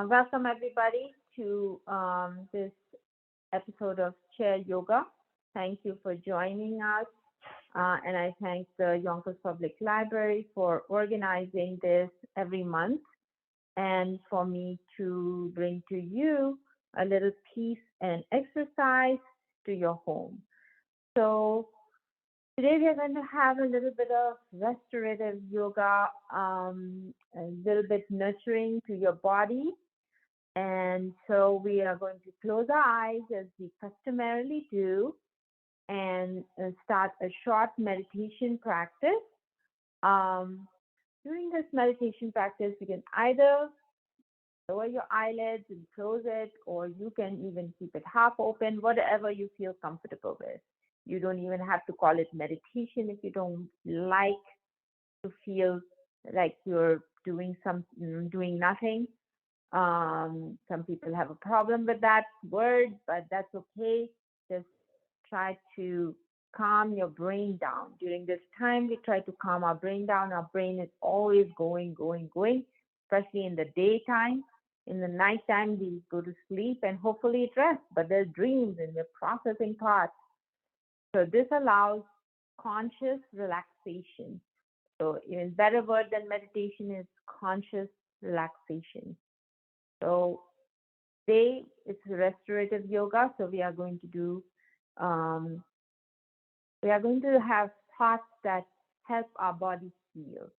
Welcome everybody to this episode of Chair Yoga. Thank you for joining us, and I thank the Yonkers Public Library for organizing this every month and for me to bring to you a little piece and exercise to your home. So today we are going to have a little bit of restorative yoga, a little bit nurturing to your body. And so we are going to close our eyes as we customarily do and start a short meditation practice. During this meditation practice, you can either lower your eyelids and close it, or you can even keep it half open, whatever you feel comfortable with. You don't even have to call it meditation if you don't like to feel like you're doing nothing. Some people have a problem with that word, but that's okay. Just try to calm your brain down. During this time, we try to calm our brain down. Our brain is always going, especially in the daytime. In the nighttime, we go to sleep and hopefully it rests, but there's dreams and we're processing thoughts. So this allows conscious relaxation. So even better word than meditation is conscious relaxation. So today it's restorative yoga. So we are going to have thoughts that help our body heal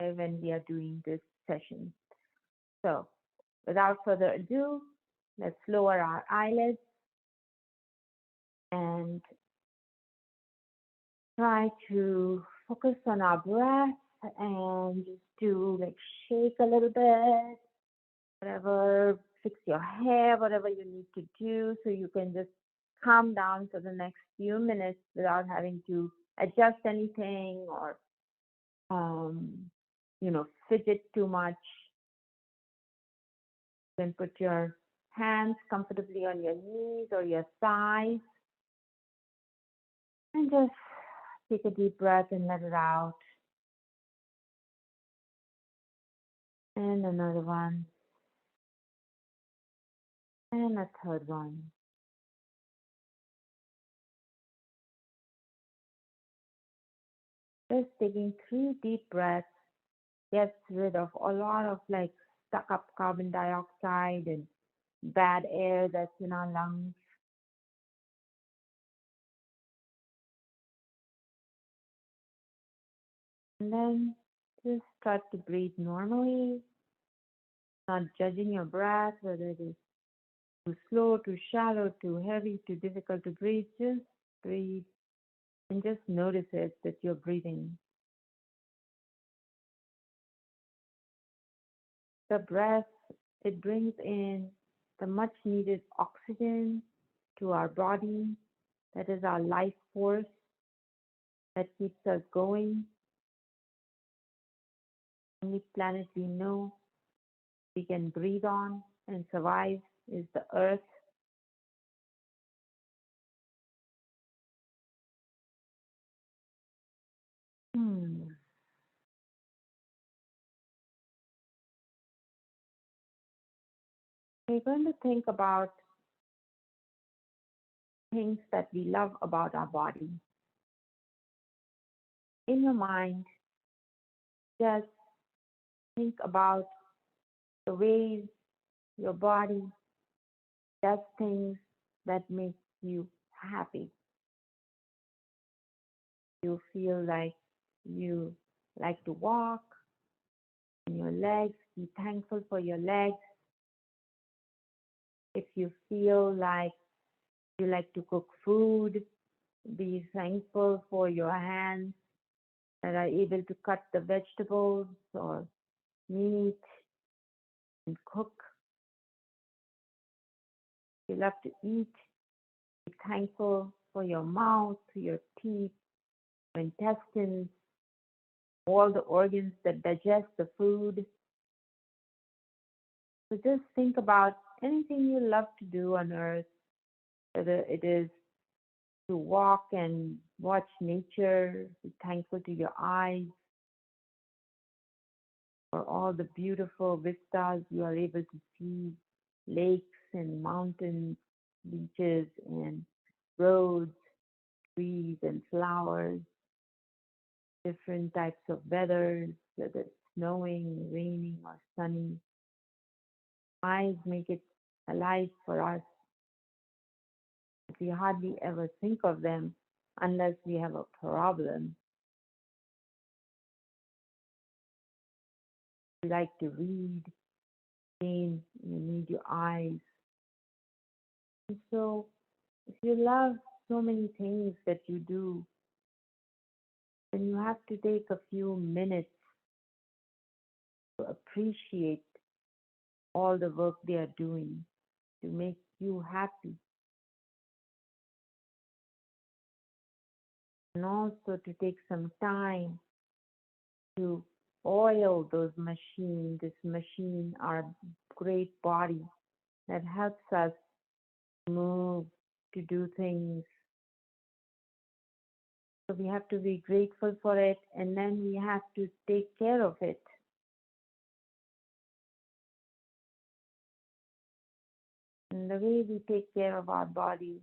when we are doing this session. So without further ado, let's lower our eyelids and try to focus on our breath and just do like shake a little bit, whatever, fix your hair, whatever you need to do, so you can just calm down for the next few minutes without having to adjust anything or, fidget too much. You can put your hands comfortably on your knees or your thighs and just take a deep breath and let it out. And another one. And a third one. Just taking 3 deep breaths gets rid of a lot of like stuck up carbon dioxide and bad air that's in our lungs. And then just start to breathe normally, not judging your breath, whether it is too slow, too shallow, too heavy, too difficult to breathe. Just breathe and just notice it that you're breathing. The breath, it brings in the much needed oxygen to our body. That is our life force that keeps us going. Only planet we know we can breathe on and survive is the earth. We're going to think about things that we love about our body. In your mind, just think about the ways your body does things that make you happy. You feel like you like to walk, and your legs, be thankful for your legs. If you feel like you like to cook food, be thankful for your hands that are able to cut the vegetables or meat and cook. You love to eat, be thankful for your mouth, your teeth, your intestines, all the organs that digest the food. So just think about anything you love to do on earth, whether it is to walk and watch nature, be thankful to your eyes, for all the beautiful vistas you are able to see, lakes and mountains, beaches and roads, trees and flowers, different types of weather, whether it's snowing, raining, or sunny. Eyes make it alive for us. We hardly ever think of them unless we have a problem. We like to read, again, you need your eyes. And so, if you love so many things that you do, then you have to take a few minutes to appreciate all the work they are doing to make you happy. And also to take some time to oil those machines, this machine, our great body that helps us move, to do things. So we have to be grateful for it, and then we have to take care of it. And the way we take care of our body,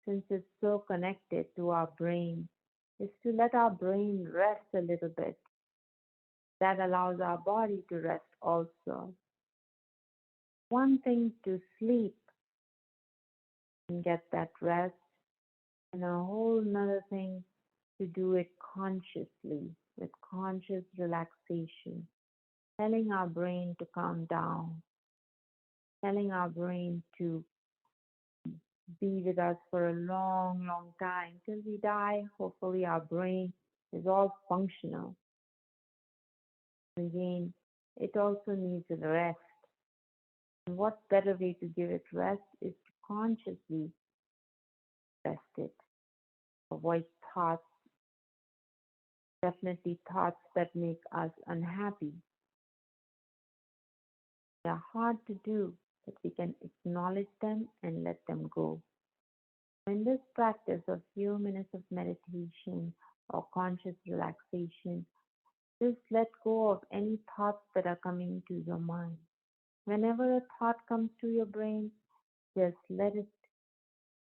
since it's so connected to our brain, is to let our brain rest a little bit. That allows our body to rest also. One thing to sleep and get that rest, and a whole nother thing to do it consciously, with conscious relaxation, telling our brain to calm down, telling our brain to be with us for a long, long time till we die. Hopefully, our brain is all functional. Again, it also needs rest. And what better way to give it rest is to consciously rest it. Avoid thoughts, definitely thoughts that make us unhappy. They are hard to do, but we can acknowledge them and let them go. In this practice of few minutes of meditation or conscious relaxation, just let go of any thoughts that are coming to your mind. Whenever a thought comes to your brain, just let it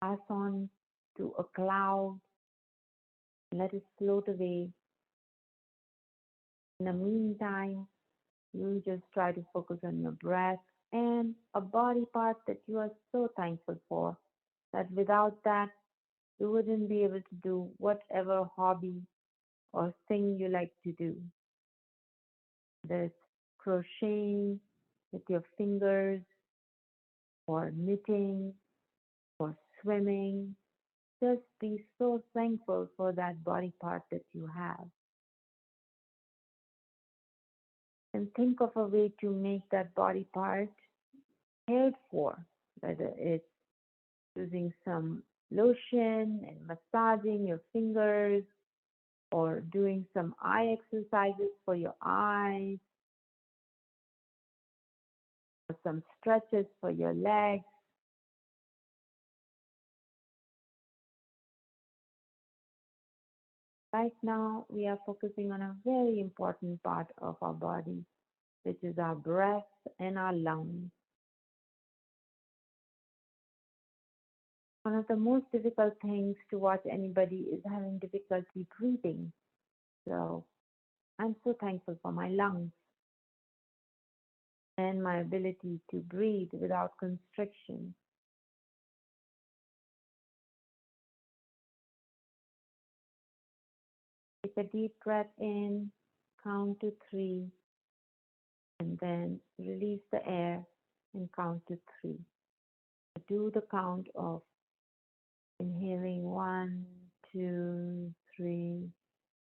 pass on to a cloud, let it float away. In the meantime, you just try to focus on your breath and a body part that you are so thankful for, that without that, you wouldn't be able to do whatever hobby or thing you like to do. Whether it's crocheting with your fingers, or knitting, or swimming, just be so thankful for that body part that you have. And think of a way to make that body part cared for, whether it's using some lotion and massaging your fingers, or doing some eye exercises for your eyes, or some stretches for your legs. Right now, we are focusing on a very important part of our body, which is our breath and our lungs. One of the most difficult things to watch anybody is having difficulty breathing. So I'm so thankful for my lungs and my ability to breathe without constriction. Take a deep breath in, count to 3, and then release the air and count to 3. Do the count of inhaling 1, 2, 3,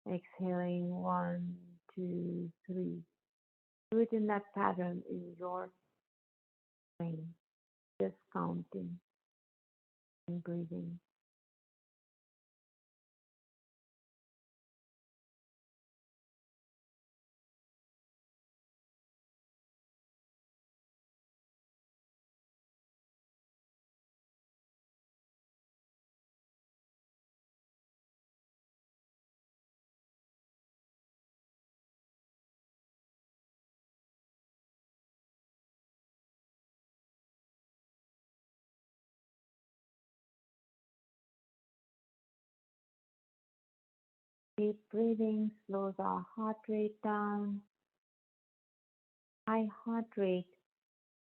exhaling 1, 2, 3. Do it in that pattern in your brain, just counting and breathing. Deep breathing slows our heart rate down. High heart rate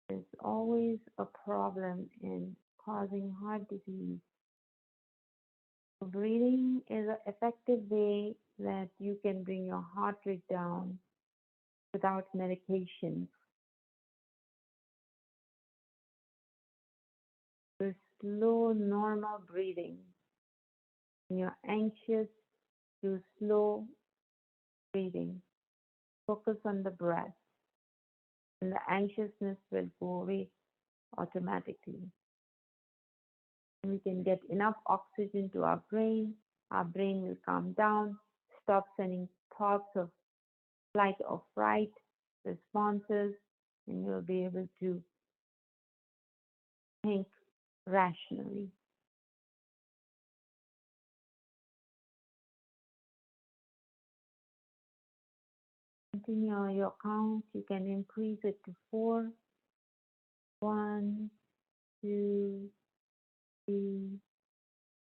is always a problem in causing heart disease. So breathing is an effective way that you can bring your heart rate down without medication. So slow, normal breathing. When you're anxious, do slow breathing. Focus on the breath, and the anxiousness will go away automatically. And we can get enough oxygen to our brain will calm down, stop sending thoughts of flight or fright responses, and you'll be able to think rationally. Continue your count. You can increase it to 4. 1, 2, 3,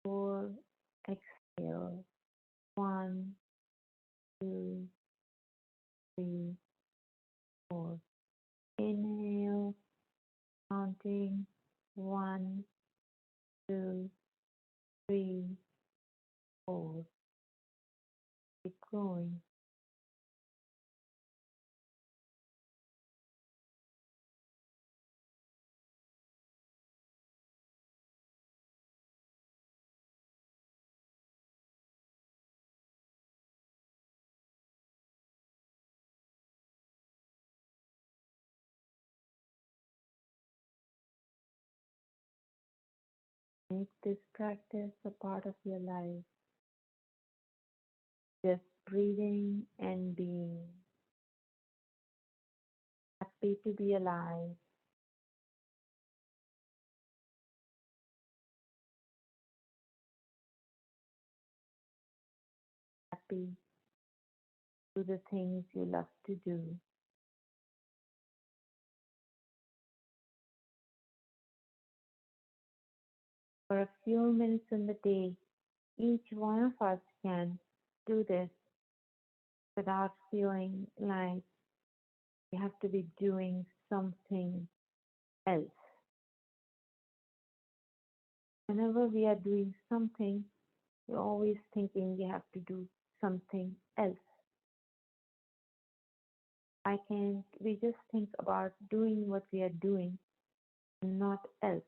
4. Exhale. 1, 2, 3, 4. Inhale. Counting. 1, 2, 3, 4. Keep going. Make this practice a part of your life. Just breathing and being happy to be alive. Happy to do the things you love to do. For a few minutes in the day, each one of us can do this without feeling like we have to be doing something else. Whenever we are doing something, we're always thinking we have to do something else. Why can't we just think about doing what we are doing and not else?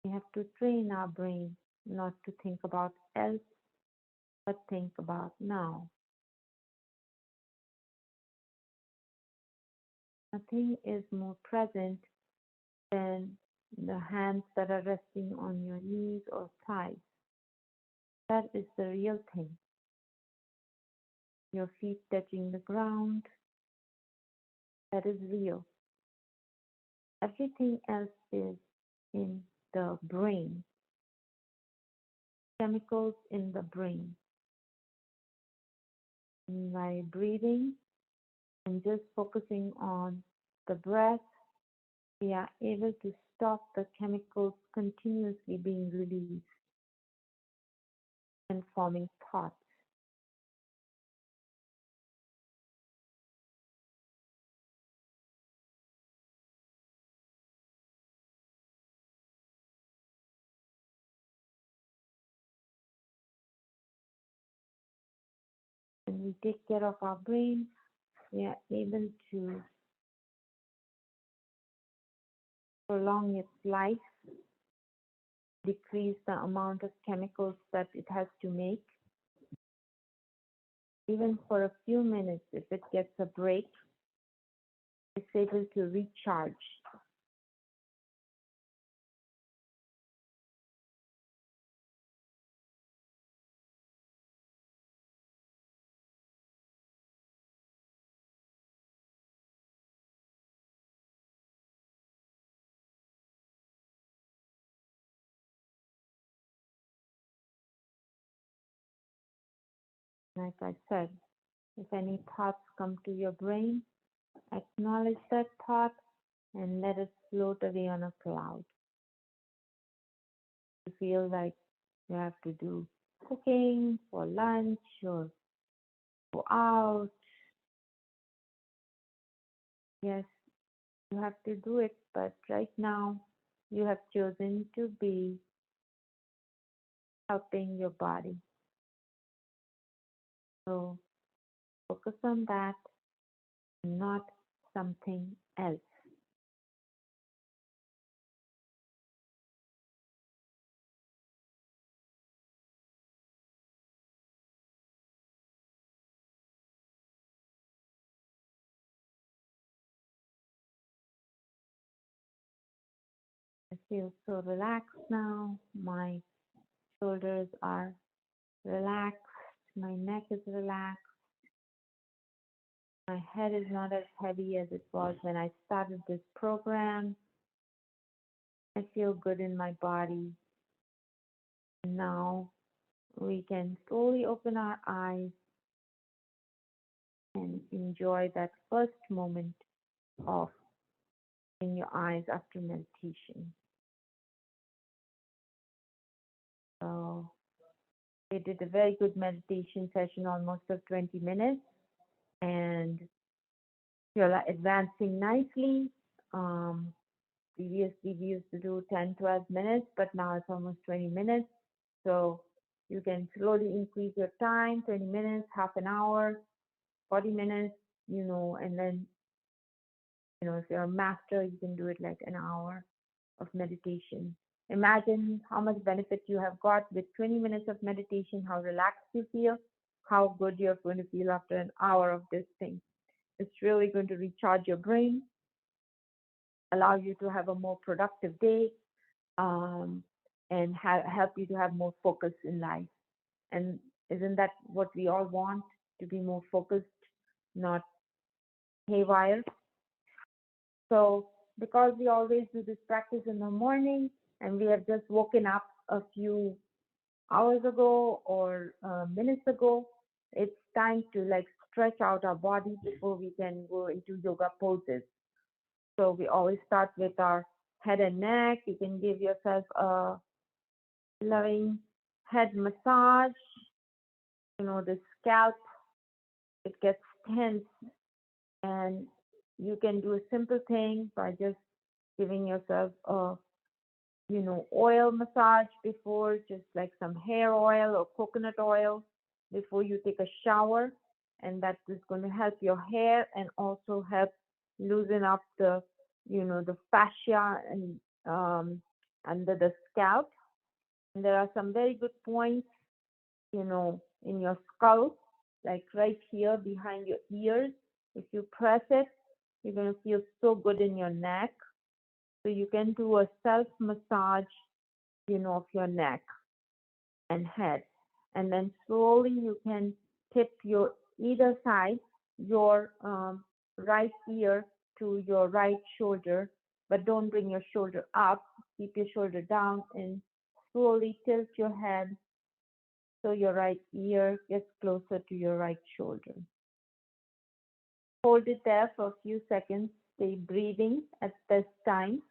We have to train our brain not to think about else, but think about now. Nothing is more present than the hands that are resting on your knees or thighs. That is the real thing. Your feet touching the ground, that is real. Everything else is in the brain, chemicals in the brain. And by breathing and just focusing on the breath, we are able to stop the chemicals continuously being released and forming thoughts. When we take care of our brain, we are able to prolong its life, decrease the amount of chemicals that it has to make. Even for a few minutes, if it gets a break, it's able to recharge. Like I said, if any thoughts come to your brain, acknowledge that thought and let it float away on a cloud. You feel like you have to do cooking for lunch or go out. Yes, you have to do it, but right now you have chosen to be helping your body. So focus on that, not something else. I feel so relaxed now. My shoulders are relaxed. My neck is relaxed. My head is not as heavy as it was when I started this program. I feel good in my body. Now we can slowly open our eyes and enjoy that first moment of in your eyes after meditation. So we did a very good meditation session, almost of 20 minutes, and you're advancing nicely. Previously, we used to do 10, 12 minutes, but now it's almost 20 minutes. So you can slowly increase your time, 20 minutes, half an hour, 40 minutes, and then, if you're a master, you can do it like an hour of meditation. Imagine how much benefit you have got with 20 minutes of meditation, how relaxed you feel, how good you're going to feel after an hour of this thing. It's really going to recharge your brain, allow you to have a more productive day, um, and help you to have more focus in life. And isn't that what we all want? To be more focused, not haywire. So because we always do this practice in the morning and we have just woken up a few hours ago or minutes ago, it's time to like stretch out our body before we can go into yoga poses. So we always start with our head and neck. You can give yourself a loving head massage. The scalp, it gets tense, and you can do a simple thing by just giving yourself a oil massage before, just like some hair oil or coconut oil before you take a shower. And that is going to help your hair and also help loosen up the fascia and under the scalp. And there are some very good points, in your skull, like right here behind your ears. If you press it, you're going to feel so good in your neck. So you can do a self massage, of your neck and head. And then slowly you can tip your either side, your right ear to your right shoulder, but don't bring your shoulder up. Keep your shoulder down and slowly tilt your head so your right ear gets closer to your right shoulder. Hold it there for a few seconds. Stay breathing at this time,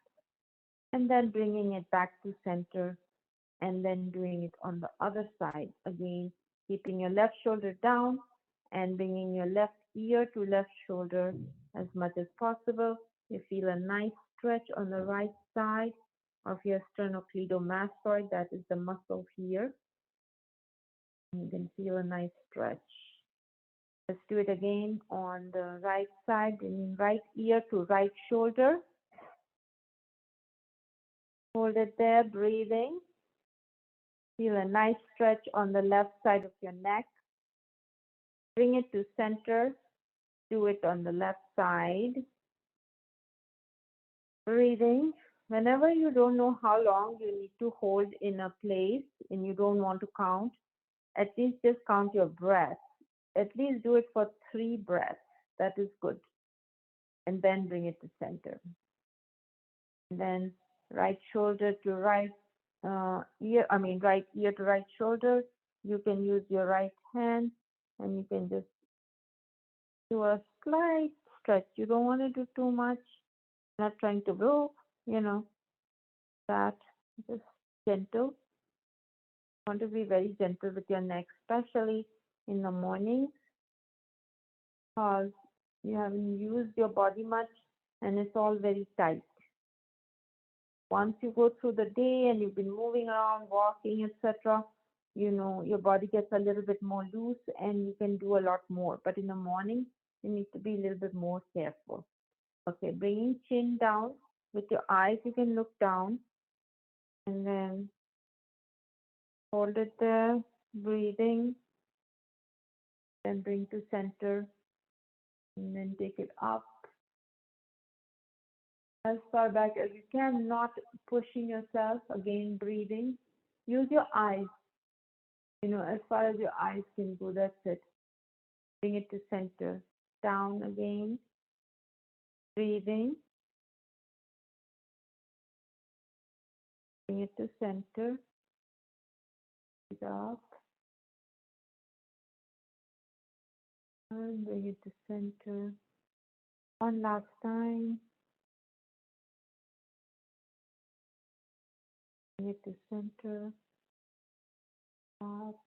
and then bringing it back to center, and then doing it on the other side. Again, keeping your left shoulder down and bringing your left ear to left shoulder as much as possible. You feel a nice stretch on the right side of your sternocleidomastoid. That is the muscle here. You can feel a nice stretch. Let's do it again on the right side, bringing right ear to right shoulder. Hold it there, breathing. Feel a nice stretch on the left side of your neck. Bring it to center. Do it on the left side. Breathing. Whenever you don't know how long you need to hold in a place and you don't want to count, at least just count your breath. At least do it for 3 breaths. That is good. And then bring it to center. And then right shoulder to right right ear to right shoulder. You can use your right hand and you can just do a slight stretch. You don't want to do too much. Not trying to blow, that just gentle. want to be very gentle with your neck, especially in the morning, because you haven't used your body much and it's all very tight. Once you go through the day and you've been moving around, walking, etc., your body gets a little bit more loose and you can do a lot more. But in the morning, you need to be a little bit more careful. Okay, bringing chin down. With your eyes, you can look down and then hold it there, breathing, then bring to center, and then take it up as far back as you can, not pushing yourself. Again, breathing. Use your eyes, as far as your eyes can go. That's it. Bring it to center. Down again. Breathing. Bring it to center. Breathe up. And bring it to center. One last time. Bring it to center. Up.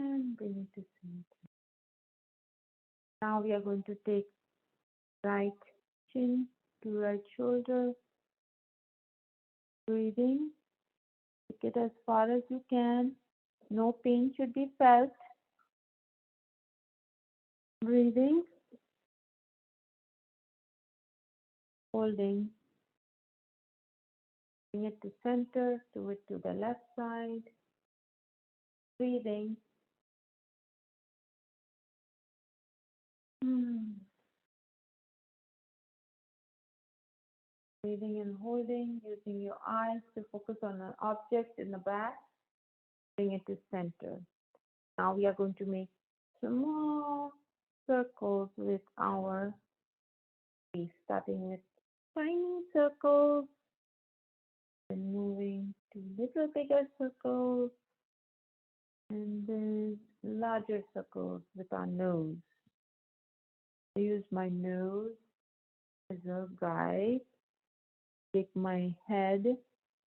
And bring it to center. Now we are going to take right chin to right shoulder. Breathing. Take it as far as you can. No pain should be felt. Breathing. Holding. Bring it to center. Do it to the left side. Breathing. Breathing and holding, using your eyes to focus on an object in the back. Bring it to center. Now we are going to make small circles with our face, starting with tiny circles and moving to little bigger circles and then larger circles with our nose. I use my nose as a guide. Take my head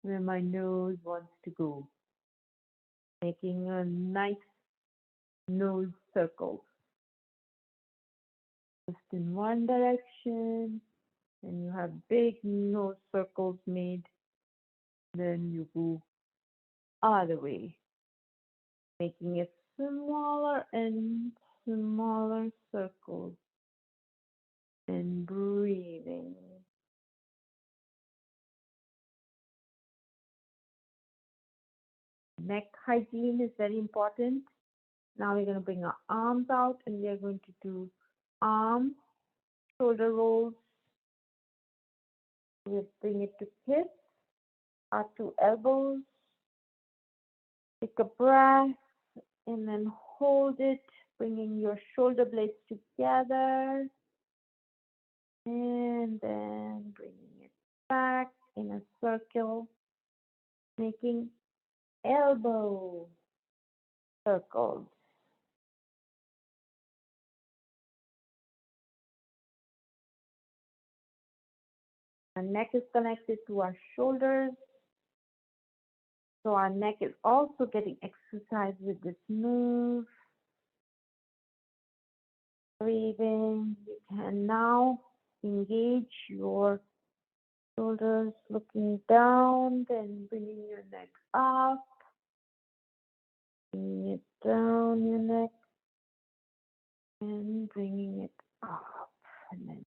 where my nose wants to go, making a nice nose circle. Just in one direction, and you have big nose circles made. Then you go other way, making it smaller and smaller circles, and breathing. Neck hygiene is very important. Now we're going to bring our arms out and we are going to do arm, shoulder rolls. We'll bring it to hips, our two elbows. Take a breath and then hold it, bringing your shoulder blades together. And then bringing it back in a circle, making elbow circles. Our neck is connected to our shoulders. So our neck is also getting exercise with this move. Breathing. You can now engage your shoulders, looking down, then bringing your neck up. Bringing it down your neck. And bringing it up. And then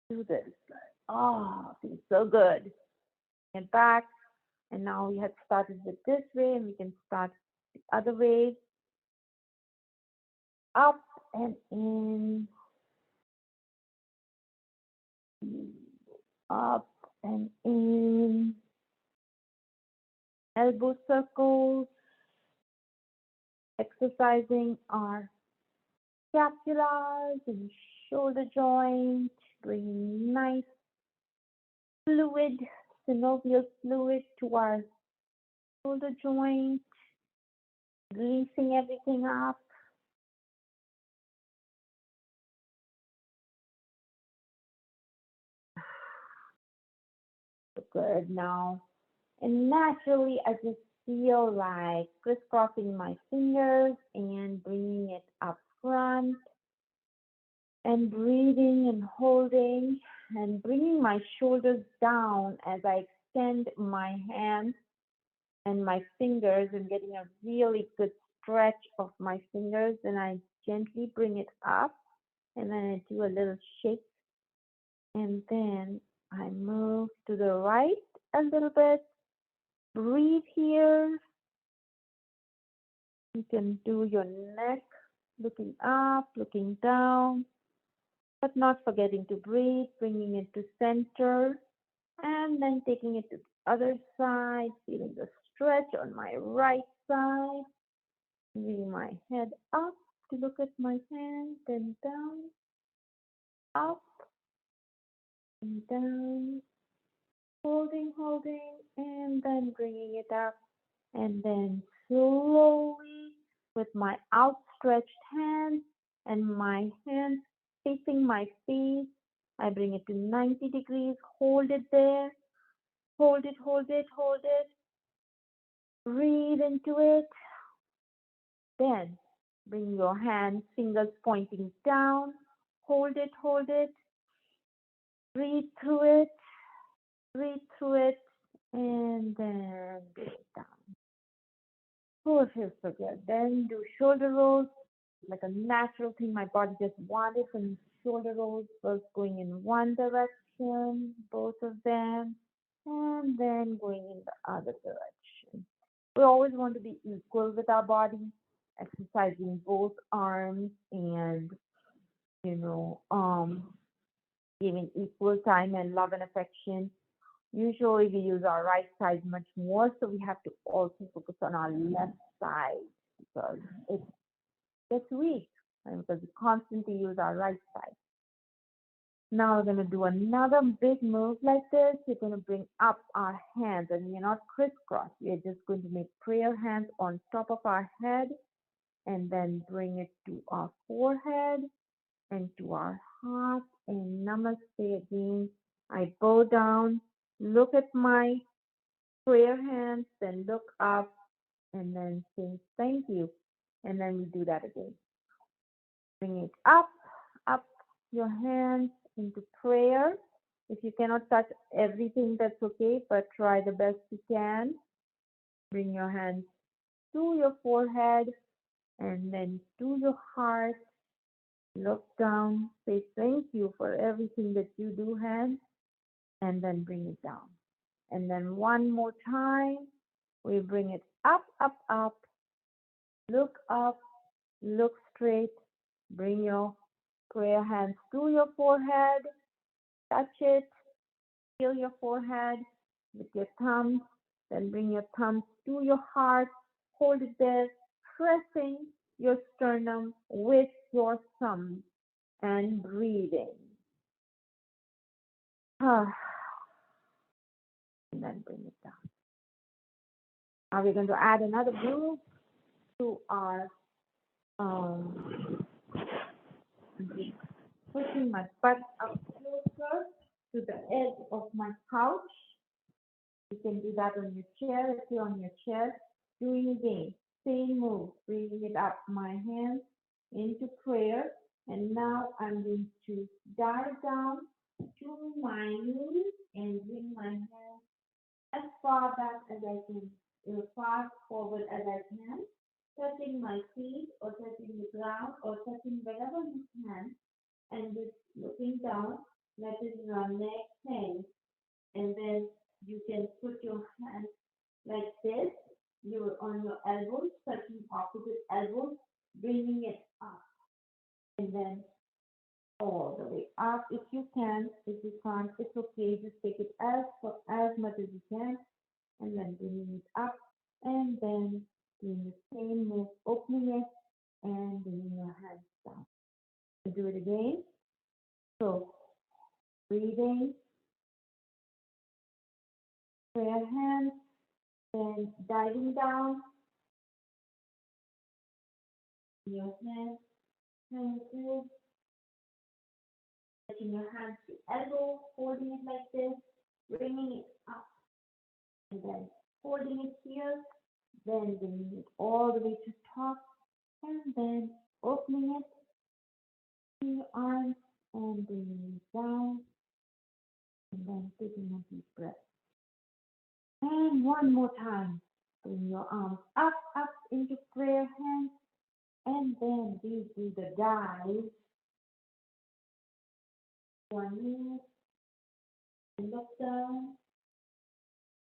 do this. Feels so good. And back. And now we had started with this way, and we can start the other way. Up and in. Up and in. Elbow circles. Exercising our scapulas and shoulder joint. Bringing nice fluid, synovial fluid to our shoulder joint. Greasing everything up. Good. Now And naturally, I just feel like crisscrossing my fingers and bringing it up front and breathing and holding and bringing my shoulders down as I extend my hands and my fingers and getting a really good stretch of my fingers. And I gently bring it up and then I do a little shake and then I move to the right a little bit. Breathe here. You can do your neck looking up, looking down, but not forgetting to breathe, bringing it to center, and then taking it to the other side, feeling the stretch on my right side, moving my head up to look at my hand, then down, up, and down, holding, holding, and then bringing it up, and then slowly with my outstretched hand and my hands facing my face, I bring it to 90 degrees, hold it there, hold it, hold it, hold it, breathe into it, then bring your hands, fingers pointing down, hold it, breathe through it, and then bring it down. Oh, it feels so good. Then do shoulder rolls, like a natural thing my body just wanted. And shoulder rolls first going in one direction, both of them, and then going in the other direction. We always want to be equal with our body, exercising both arms and, you know, giving equal time and love and affection. Usually we use our right side much more, so we have to also focus on our left side because it gets weak and because we constantly use our right side. Now we're going to do another big move like this. We're going to bring up our hands and we're not crisscross. We're just going to make prayer hands on top of our head and then bring it to our forehead and to our heart and namaste again. I bow down, look at my prayer hands, then look up and then say thank you. And then we do that again. Bring it up your hands into prayer. If you cannot touch everything, that's okay, but try the best you can. Bring your hands to your forehead and then to your heart. Look down, say thank you for everything that you do, hands, and then bring it down. And then one more time, we bring it up, look straight, bring your prayer hands to your forehead, touch it, feel your forehead with your thumbs, then bring your thumbs to your heart, hold it there, pressing your sternum with your thumbs and breathing. And then bring it down. Now we're going to add another move to our pushing my butt up closer to the edge of my couch. You can do that on your chair. If you're on your chair, doing again, same move, bringing it up my hands into prayer. And now I'm going to dive down to my knees and bring my hands as far back as I can, as far forward as I can, touching my feet or touching the ground or touching wherever you can, and just looking down, letting your neck hang. And then you can put your hands like this. You're on your elbows, touching opposite elbows, bringing it up. And then all the way up if you can. If you can't, it's okay. Just take it as much as you can. And then bringing it up. And then doing the same move, opening it and bringing your hands down. And do it again. So breathing, prayer hands, then diving down, your hands, touching your hands to elbow, holding it like this, bringing it up, and then holding it here, then bringing it all the way to top, and then opening it in your arms and bringing it down, and then taking a deep breath. And one more time, bring your arms up into prayer hands, and then we do the dive. One knee, and look down.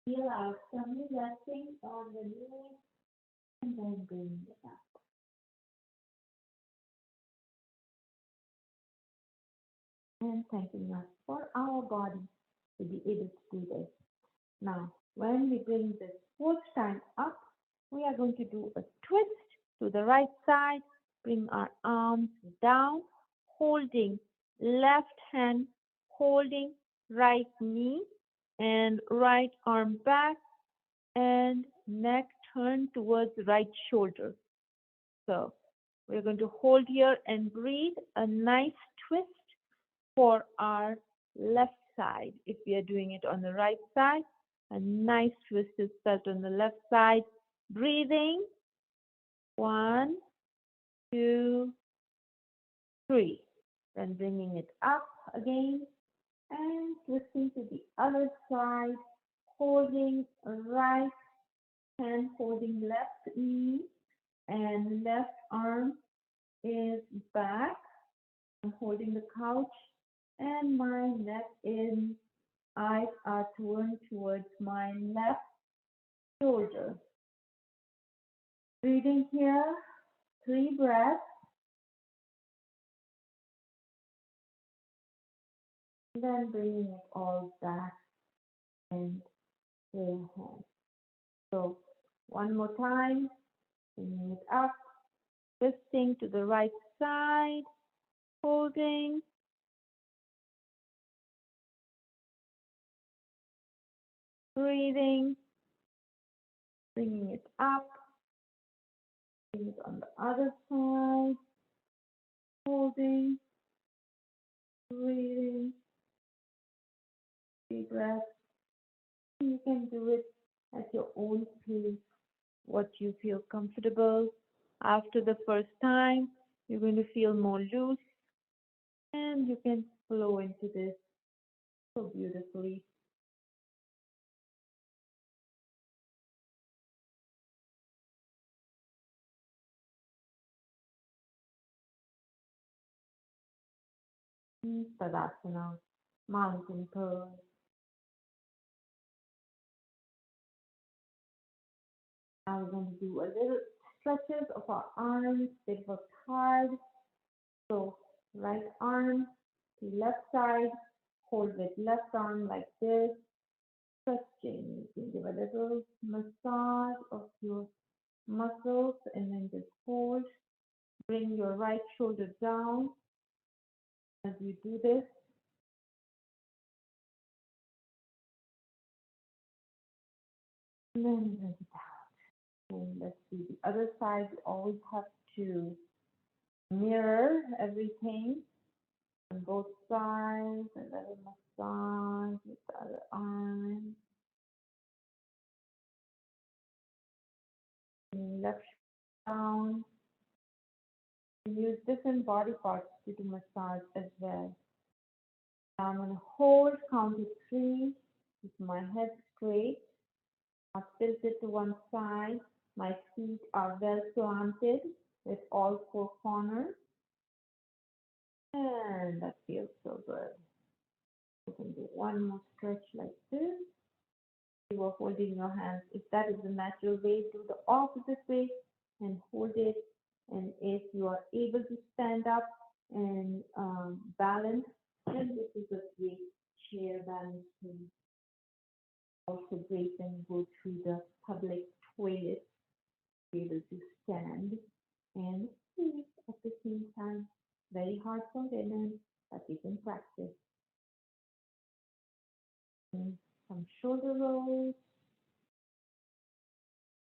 Feel our tummy resting on the knees, and then bring it up. And thanking us for our body to be able to do this. Now, when we bring this fourth time up, we are going to do a twist to the right side. Bring our arms down, holding left hand, holding right knee, and right arm back, and neck turned towards right shoulder. So we're going to hold here and breathe a nice twist for our left side. If we are doing it on the right side, a nice twist is felt on the left side. Breathing. 1, 2, 3. Then bringing it up again and twisting to the other side, holding right hand, holding left knee, and left arm is back. I'm holding the couch, and my neck in. Eyes are turned towards my left shoulder. Breathing here, 3 breaths. And then bringing it all back and prayer hands. So one more time, bringing it up, twisting to the right side, holding, breathing, bringing it up, bring it on the other side, holding, breathing, 3 breaths. You can do it at your own pace, what you feel comfortable. After the first time, you're going to feel more loose, and you can flow into this so beautifully. Tadasana, mountain pose. Now we're going to do a little stretches of our arms. They work hard. So right arm to left side, hold with left arm like this, stretching. You can give a little massage of your muscles and then just hold. Bring your right shoulder down as you do this. And then bring it out. And let's see the other side. You always have to mirror everything on both sides. A little massage with the other arm. Left down. Use different body parts to do massage as well. I'm going to hold, count to 3, with my head straight. I've tilted to one side. My feet are well planted with all 4 corners. And that feels so good. You can do one more stretch like this. You are holding your hands. If that is the natural way, do the opposite way and hold it. And if you are able to stand up and balance, then this is a great chair balance. Also great when you go through the public toilet, be able to stand and breathe at the same time. Very hard for women, but you can practice. And some shoulder rolls.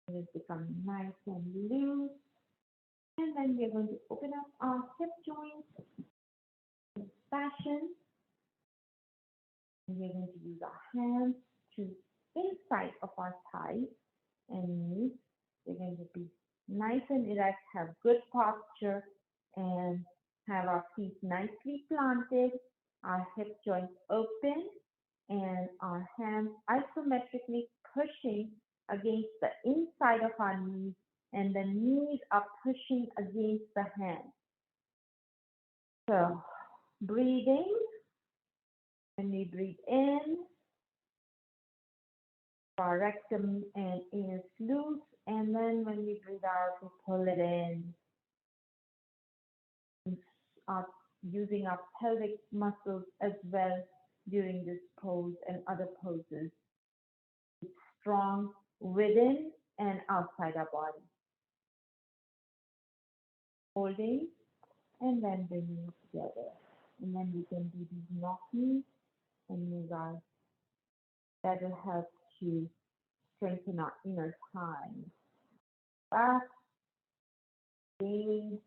It is becoming nice and loose. And then we're going to open up our hip joints in fashion. And we're going to use our hands to inside of our thighs and knees. We're going to be nice and erect, have good posture, and have our feet nicely planted, our hip joints open, and our hands isometrically pushing against the inside of our knees, and the knees are pushing against the hands. So, breathing, when we breathe in, our rectum and anus loose, and then when we breathe out, we pull it in. Using our pelvic muscles as well during this pose and other poses. It's strong within and outside our body. Holding and then bringing it together. And then we can do these knocking and move our. That will help to strengthen our inner thighs. Back, breathing,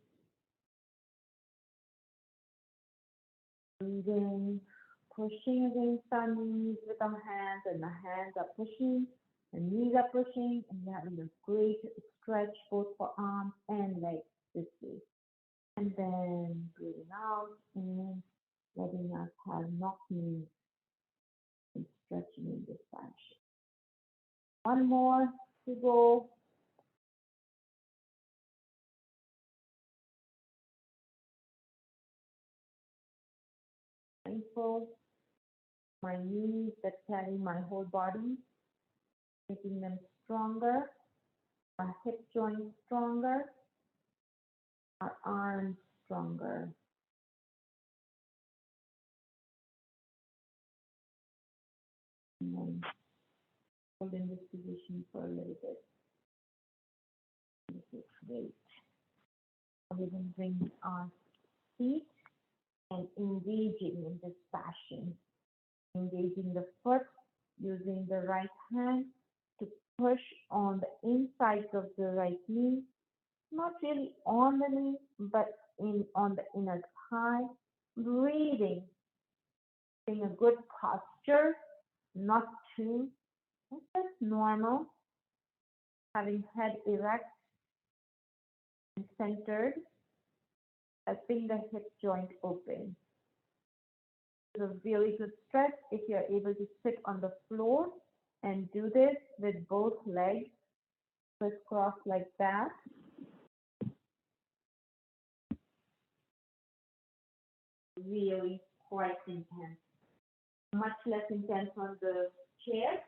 pushing against our knees with our hands, and the hands are pushing, the knees are pushing, and we're having a great stretch both for arms and legs this way. And then breathing out and letting us have knocking and stretching in this fashion. One more to go. Mindful. My knees that carry my whole body, making them stronger, our hip joints stronger, our arms stronger. And then hold in this position for a little bit. This is great. We can bring our feet and engaging in this fashion. Engaging the foot, using the right hand to push on the insides of the right knee, not really on the knee, but on the inner thigh. Breathing, in a good posture, not too, just normal. Having head erect and centered, helping the hip joint open. It's a really good stretch if you're able to sit on the floor and do this with both legs crisscross like that. Really quite intense. Much less intense on the chair,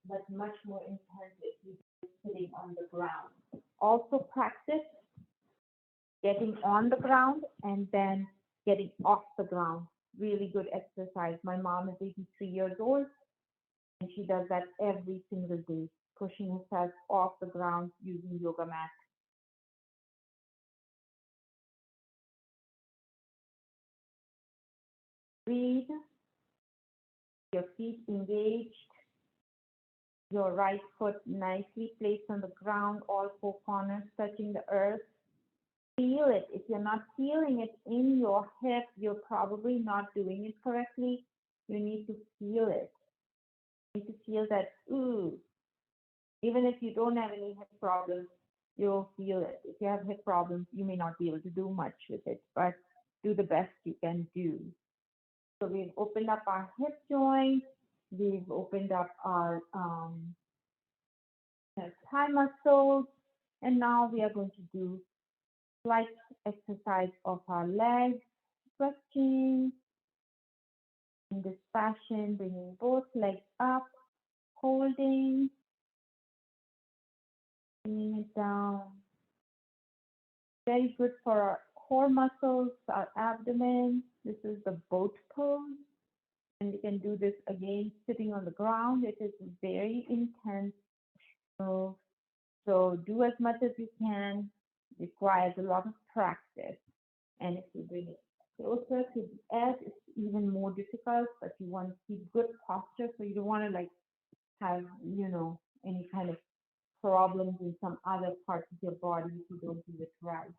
but much more intense if you're sitting on the ground. Also practice getting on the ground and then getting off the ground. Really good exercise. My mom is 83 years old and she does that every single day, pushing herself off the ground using yoga mat. Breathe, your feet engaged, your right foot nicely placed on the ground, all four corners touching the earth. Feel it. If you're not feeling it in your hip, you're probably not doing it correctly. You need to feel it. You need to feel that, ooh. Even if you don't have any hip problems, you'll feel it. If you have hip problems, you may not be able to do much with it, but do the best you can do. So we've opened up our hip joint. We've opened up our thigh muscles. And now we are going to do slight exercise of our legs, stretching in this fashion, bringing both legs up, holding, bringing it down. Very good for our core muscles, our abdomen. This is the boat pose. And you can do this again sitting on the ground. It is very intense. So do as much as you can. Requires a lot of practice. And if you bring it closer to the edge, it's even more difficult, but you want to keep good posture. So you don't want to have, any kind of problems in some other parts of your body if you don't do it right.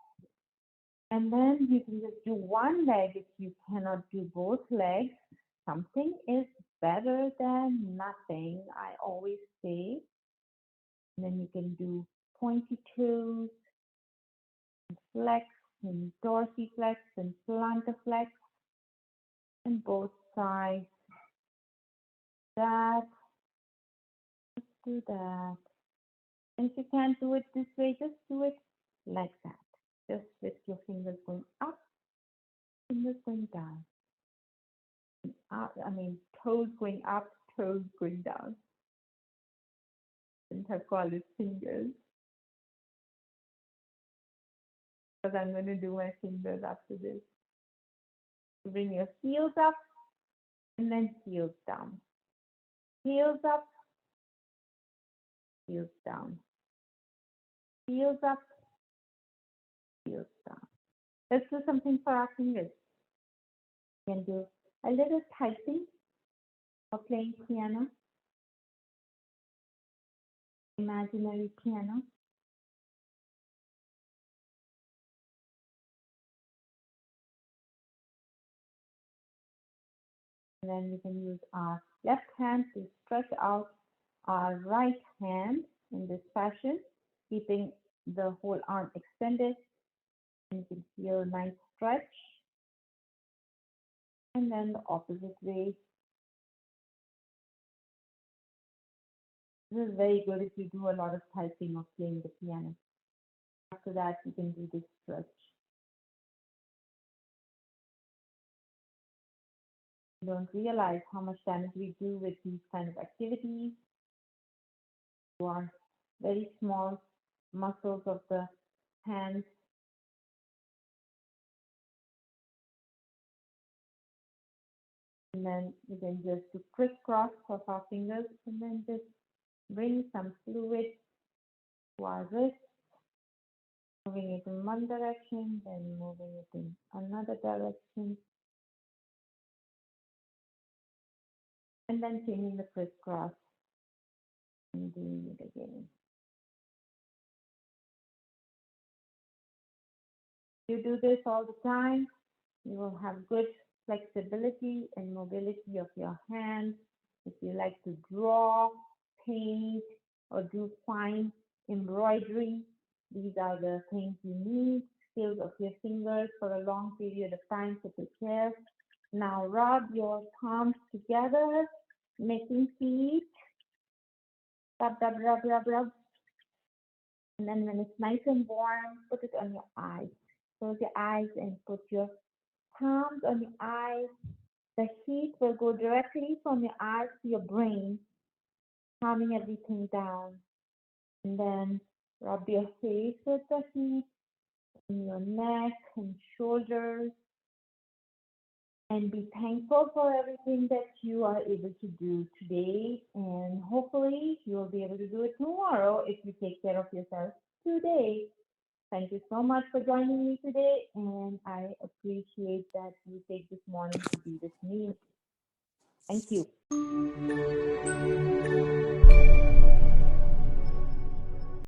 And then you can just do one leg if you cannot do both legs. something is better than nothing, I always say. And then you can do pointy toes, flex, and dorsiflex, and plantar flex, and both sides. That, do that. And if you can't do it this way, just do it like that. Just with your fingers going up, fingers going down. Toes going up, toes going down. And have called it fingers. Because I'm going to do my fingers after this. Bring your heels up and then heels down. Heels up, heels down. Heels up, heels down. Let's do something for our fingers. We can do a little typing or playing piano. Imaginary piano. And then we can use our left hand to stretch out our right hand in this fashion, keeping the whole arm extended. And you can feel a nice stretch. And then the opposite way. This is very good if you do a lot of typing or playing the piano. After that, you can do this stretch. You don't realize how much damage we do with these kind of activities. You are very small muscles of the hands. And then you can just do crisscross of our fingers and then just bring some fluid to our wrist, moving it in one direction, then moving it in another direction. And then changing the crisscross and doing it again. You do this all the time, you will have good flexibility and mobility of your hands. If you like to draw, paint, or do fine embroidery, these are the things you need. Skills of your fingers for a long period of time to prepare. Now rub your palms together, making feet. Rub, rub, rub, rub, rub. And then when it's nice and warm, put it on your eyes. Close your eyes and put your palms on your eyes. The heat will go directly from your eyes to your brain, calming everything down. And then rub your face with the heat in your neck and shoulders. And be thankful for everything that you are able to do today. And hopefully you will be able to do it tomorrow if you take care of yourself today. Thank you so much for joining me today, and I appreciate that you take this morning to be with me. Thank you.